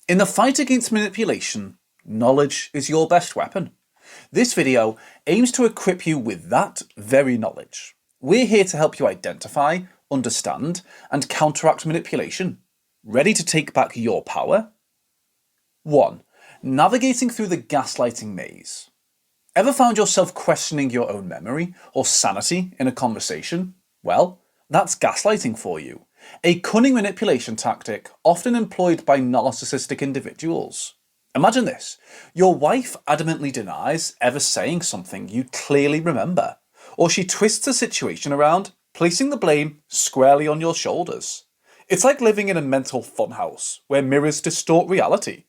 In the fight against manipulation, knowledge is your best weapon. This video aims to equip you with that very knowledge. We're here to help you identify, understand, and counteract manipulation. Ready to take back your power? 1. Navigating through the gaslighting maze. Ever found yourself questioning your own memory or sanity in a conversation? Well, that's gaslighting for you. A cunning manipulation tactic often employed by narcissistic individuals. Imagine this. Your wife adamantly denies ever saying something you clearly remember, or she twists a situation around, placing the blame squarely on your shoulders. It's like living in a mental funhouse where mirrors distort reality.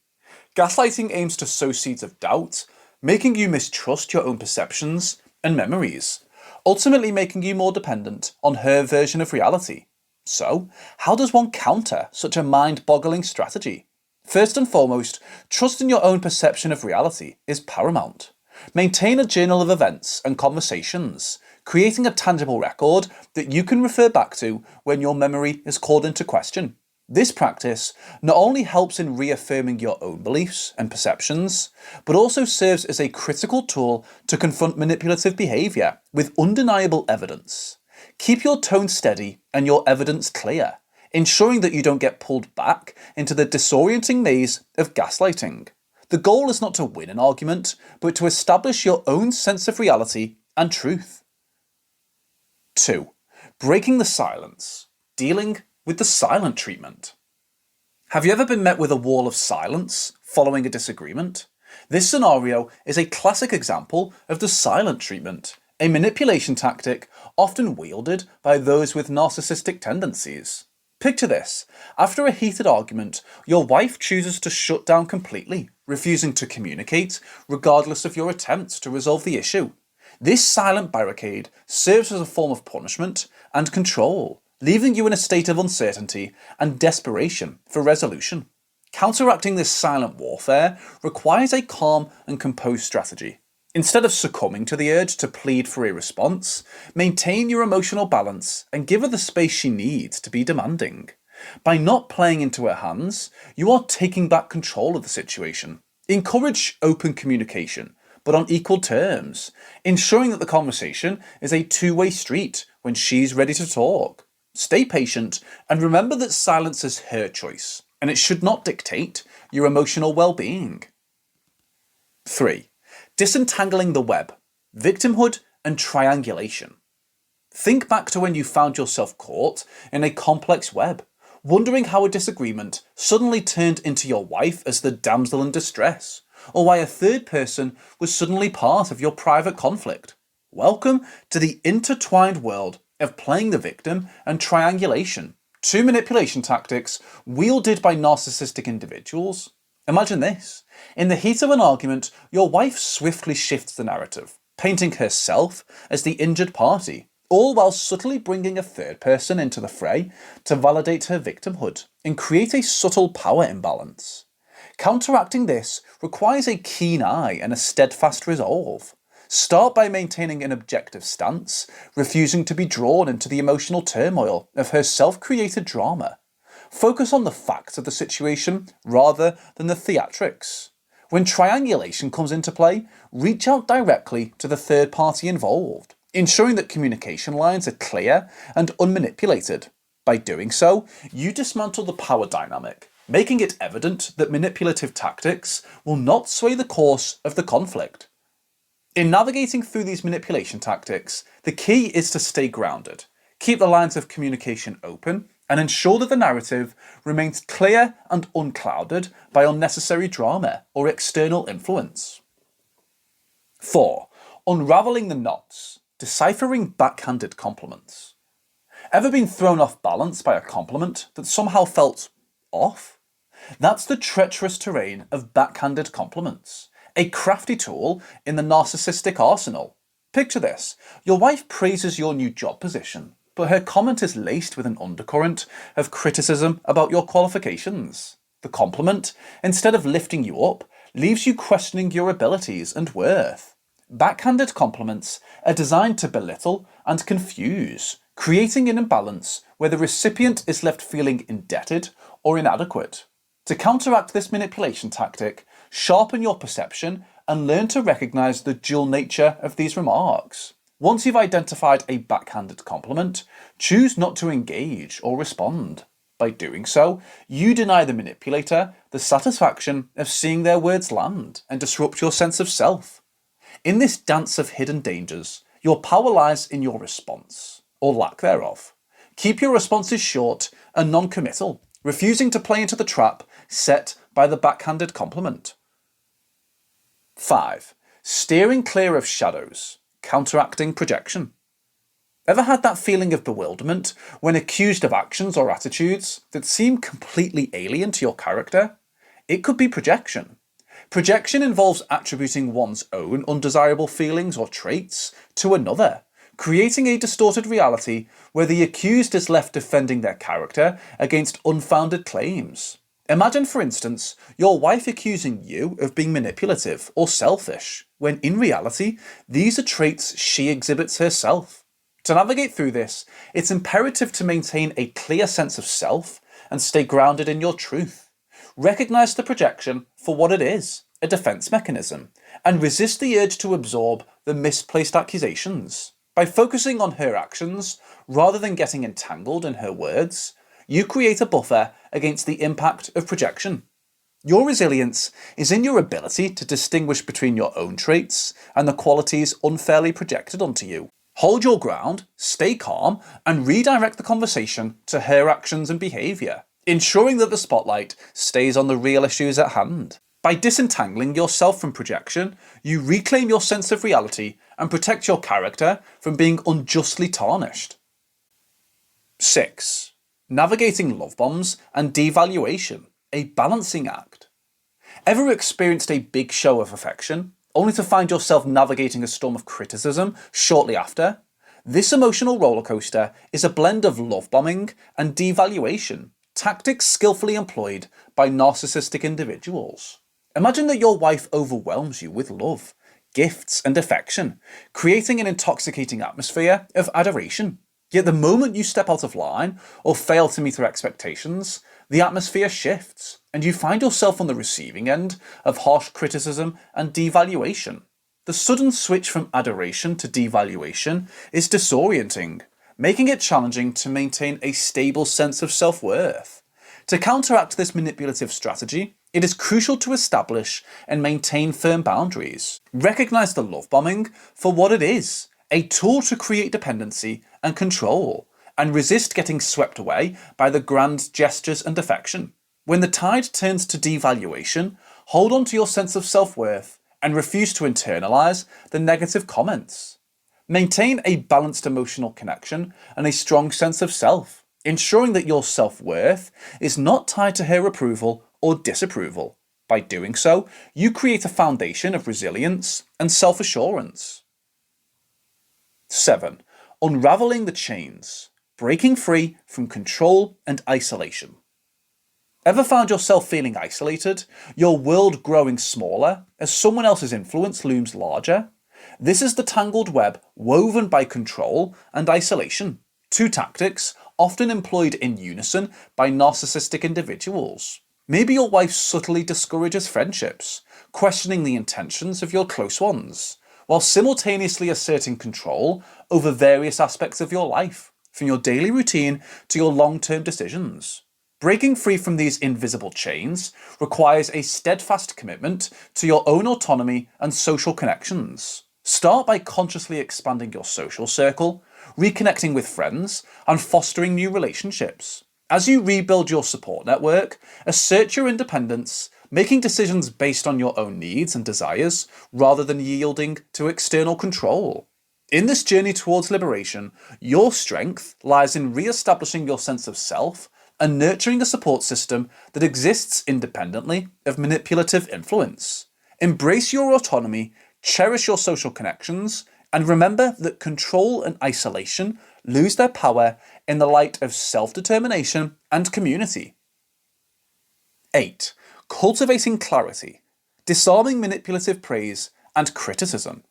Gaslighting aims to sow seeds of doubt, making you mistrust your own perceptions and memories, ultimately making you more dependent on her version of reality. So, how does one counter such a mind-boggling strategy? First and foremost, trust in your own perception of reality is paramount. Maintain a journal of events and conversations, creating a tangible record that you can refer back to when your memory is called into question. This practice not only helps in reaffirming your own beliefs and perceptions, but also serves as a critical tool to confront manipulative behavior with undeniable evidence. Keep your tone steady and your evidence clear, ensuring that you don't get pulled back into the disorienting maze of gaslighting. The goal is not to win an argument, but to establish your own sense of reality and truth. 2. Breaking the silence. Dealing with the silent treatment. Have you ever been met with a wall of silence following a disagreement? This scenario is a classic example of the silent treatment, a manipulation tactic often wielded by those with narcissistic tendencies. Picture this. After a heated argument, your wife chooses to shut down completely, refusing to communicate, regardless of your attempts to resolve the issue. This silent barricade serves as a form of punishment and control, leaving you in a state of uncertainty and desperation for resolution. Counteracting this silent warfare requires a calm and composed strategy. Instead of succumbing to the urge to plead for a response, maintain your emotional balance and give her the space she needs to be demanding. By not playing into her hands, you are taking back control of the situation. Encourage open communication, but on equal terms, ensuring that the conversation is a two-way street when she's ready to talk. Stay patient and remember that silence is her choice, and it should not dictate your emotional well-being. 3. Disentangling the web. Victimhood and triangulation. Think back to when you found yourself caught in a complex web, wondering how a disagreement suddenly turned into your wife as the damsel in distress, or why a third person was suddenly part of your private conflict. Welcome to the intertwined world of playing the victim and triangulation, two manipulation tactics wielded by narcissistic individuals. Imagine this. In the heat of an argument, your wife swiftly shifts the narrative, painting herself as the injured party, all while subtly bringing a third person into the fray to validate her victimhood and create a subtle power imbalance. Counteracting this requires a keen eye and a steadfast resolve. Start by maintaining an objective stance, refusing to be drawn into the emotional turmoil of her self-created drama. Focus on the facts of the situation rather than the theatrics. When triangulation comes into play, reach out directly to the third party involved, ensuring that communication lines are clear and unmanipulated. By doing so, you dismantle the power dynamic, making it evident that manipulative tactics will not sway the course of the conflict. In navigating through these manipulation tactics, the key is to stay grounded, keep the lines of communication open, and ensure that the narrative remains clear and unclouded by unnecessary drama or external influence. 4. Unraveling the knots. Deciphering backhanded compliments. Ever been thrown off balance by a compliment that somehow felt off? That's the treacherous terrain of backhanded compliments, a crafty tool in the narcissistic arsenal. Picture this. Your wife praises your new job position, but her comment is laced with an undercurrent of criticism about your qualifications. The compliment, instead of lifting you up, leaves you questioning your abilities and worth. Backhanded compliments are designed to belittle and confuse, creating an imbalance where the recipient is left feeling indebted or inadequate. To counteract this manipulation tactic, sharpen your perception and learn to recognise the dual nature of these remarks. Once you've identified a backhanded compliment, choose not to engage or respond. By doing so, you deny the manipulator the satisfaction of seeing their words land and disrupt your sense of self. In this dance of hidden dangers, your power lies in your response, or lack thereof. Keep your responses short and non-committal, refusing to play into the trap set by the backhanded compliment. 5. Steering clear of shadows, counteracting projection. Ever had that feeling of bewilderment when accused of actions or attitudes that seem completely alien to your character? It could be projection. Projection involves attributing one's own undesirable feelings or traits to another, creating a distorted reality where the accused is left defending their character against unfounded claims. Imagine, for instance, your wife accusing you of being manipulative or selfish, when in reality, these are traits she exhibits herself. To navigate through this, it's imperative to maintain a clear sense of self and stay grounded in your truth. Recognize the projection for what it is, a defense mechanism, and resist the urge to absorb the misplaced accusations. By focusing on her actions, rather than getting entangled in her words, you create a buffer against the impact of projection. Your resilience is in your ability to distinguish between your own traits and the qualities unfairly projected onto you. Hold your ground, stay calm, and redirect the conversation to her actions and behaviour, ensuring that the spotlight stays on the real issues at hand. By disentangling yourself from projection, you reclaim your sense of reality and protect your character from being unjustly tarnished. 6. Navigating love bombs and devaluation, a balancing act. Ever experienced a big show of affection, only to find yourself navigating a storm of criticism shortly after? This emotional rollercoaster is a blend of love bombing and devaluation, tactics skillfully employed by narcissistic individuals. Imagine that your wife overwhelms you with love, gifts, and affection, creating an intoxicating atmosphere of adoration. Yet the moment you step out of line or fail to meet her expectations, the atmosphere shifts, and you find yourself on the receiving end of harsh criticism and devaluation. The sudden switch from adoration to devaluation is disorienting, making it challenging to maintain a stable sense of self-worth. To counteract this manipulative strategy, it is crucial to establish and maintain firm boundaries. Recognize the love bombing for what it is, a tool to create dependency and control, and resist getting swept away by the grand gestures and affection. When the tide turns to devaluation, hold on to your sense of self-worth and refuse to internalize the negative comments. Maintain a balanced emotional connection and a strong sense of self, ensuring that your self-worth is not tied to her approval or disapproval. By doing so, you create a foundation of resilience and self-assurance. 7. Unraveling the chains, breaking free from control and isolation. Ever found yourself feeling isolated, your world growing smaller as someone else's influence looms larger? This is the tangled web woven by control and isolation, two tactics often employed in unison by narcissistic individuals. Maybe your wife subtly discourages friendships, questioning the intentions of your close ones, while simultaneously asserting control over various aspects of your life, from your daily routine to your long-term decisions. Breaking free from these invisible chains requires a steadfast commitment to your own autonomy and social connections. Start by consciously expanding your social circle, reconnecting with friends, and fostering new relationships. As you rebuild your support network, assert your independence, making decisions based on your own needs and desires rather than yielding to external control. In this journey towards liberation, your strength lies in re-establishing your sense of self and nurturing a support system that exists independently of manipulative influence. Embrace your autonomy, cherish your social connections, and remember that control and isolation lose their power in the light of self-determination and community. 8. Cultivating clarity, disarming manipulative praise and criticism.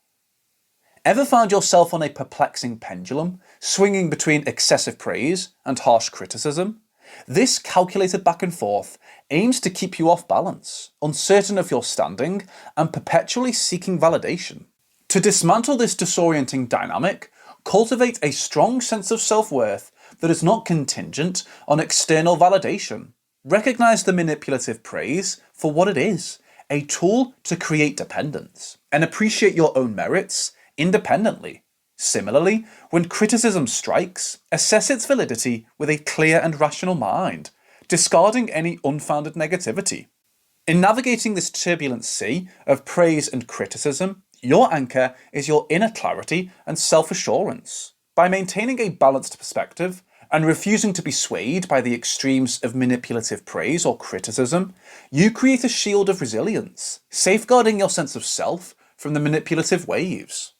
Ever found yourself on a perplexing pendulum, swinging between excessive praise and harsh criticism? This calculated back and forth aims to keep you off balance, uncertain of your standing, and perpetually seeking validation. To dismantle this disorienting dynamic, cultivate a strong sense of self-worth that is not contingent on external validation. Recognize the manipulative praise for what it is, a tool to create dependence, and appreciate your own merits independently. Similarly, when criticism strikes, assess its validity with a clear and rational mind, discarding any unfounded negativity. In navigating this turbulent sea of praise and criticism, your anchor is your inner clarity and self-assurance. By maintaining a balanced perspective and refusing to be swayed by the extremes of manipulative praise or criticism, you create a shield of resilience, safeguarding your sense of self from the manipulative waves.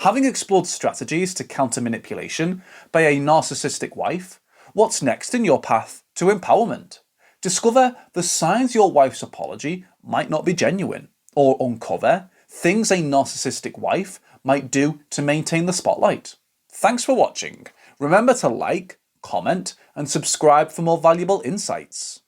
Having explored strategies to counter manipulation by a narcissistic wife, what's next in your path to empowerment? Discover the signs your wife's apology might not be genuine, or uncover things a narcissistic wife might do to maintain the spotlight. Thanks for watching. Remember to like, comment, and subscribe for more valuable insights.